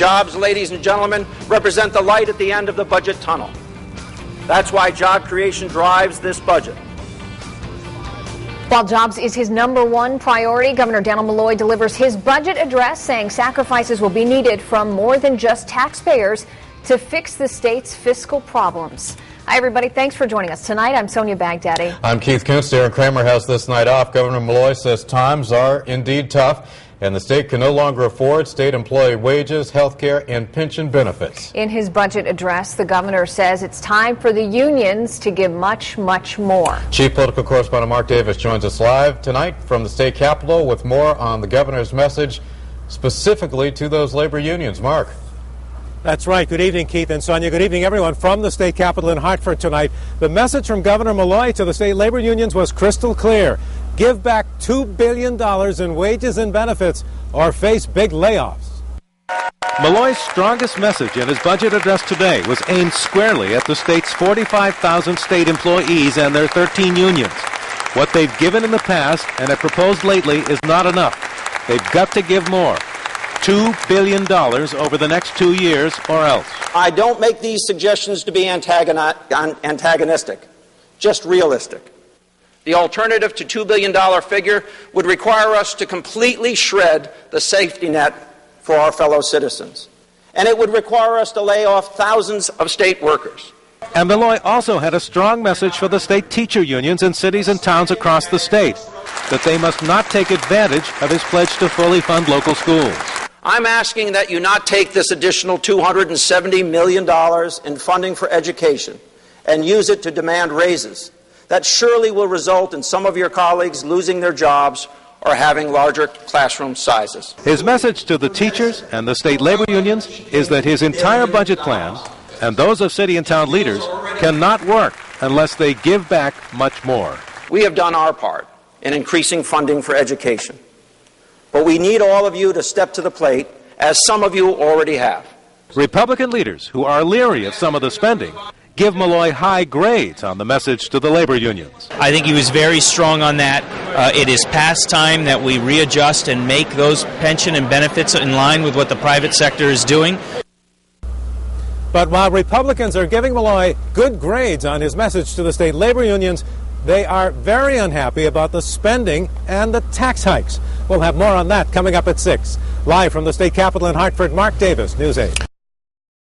jobs, ladies and gentlemen, represent the light at the end of the budget tunnel. That's why job creation drives this budget. While jobs is his #1 priority, Governor Dannel Malloy delivers his budget address saying sacrifices will be needed from more than just taxpayers to fix the state's fiscal problems. Hi, everybody. Thanks for joining us tonight. I'm Sonia Baghdadi. I'm Keith Kunst. Aaron Kramer has this night off. Governor Malloy says times are indeed tough, and the state can no longer afford state employee wages, health care, and pension benefits. In his budget address, the governor says it's time for the unions to give much, much more. Chief Political Correspondent Mark Davis joins us live tonight from the state capitol with more on the governor's message specifically to those labor unions. Mark. That's right. Good evening, Keith and Sonia. Good evening, everyone, from the state capitol in Hartford tonight. The message from Governor Malloy to the state labor unions was crystal clear. Give back $2 billion in wages and benefits or face big layoffs. Malloy's strongest message in his budget address today was aimed squarely at the state's 45,000 state employees and their 13 unions. What they've given in the past and have proposed lately is not enough. They've got to give more. $2 billion over the next 2 years or else. I don't make these suggestions to be antagonistic, just realistic. The alternative to $2 billion figure would require us to completely shred the safety net for our fellow citizens. And it would require us to lay off thousands of state workers. And Malloy also had a strong message for the state teacher unions in cities and towns across the state, that they must not take advantage of his pledge to fully fund local schools. I'm asking that you not take this additional $270 million in funding for education and use it to demand raises. That surely will result in some of your colleagues losing their jobs or having larger classroom sizes. His message to the teachers and the state labor unions is that his entire budget plan and those of city and town leaders cannot work unless they give back much more. We have done our part in increasing funding for education. But we need all of you to step to the plate, as some of you already have. Republican leaders who are leery of some of the spending give Malloy high grades on the message to the labor unions. I think he was very strong on that. It is past time that we readjust and make those pension and benefits in line with what the private sector is doing. But while Republicans are giving Malloy good grades on his message to the state labor unions, they are very unhappy about the spending and the tax hikes. We'll have more on that coming up at 6. Live from the state capitol in Hartford, Mark Davis, News 8.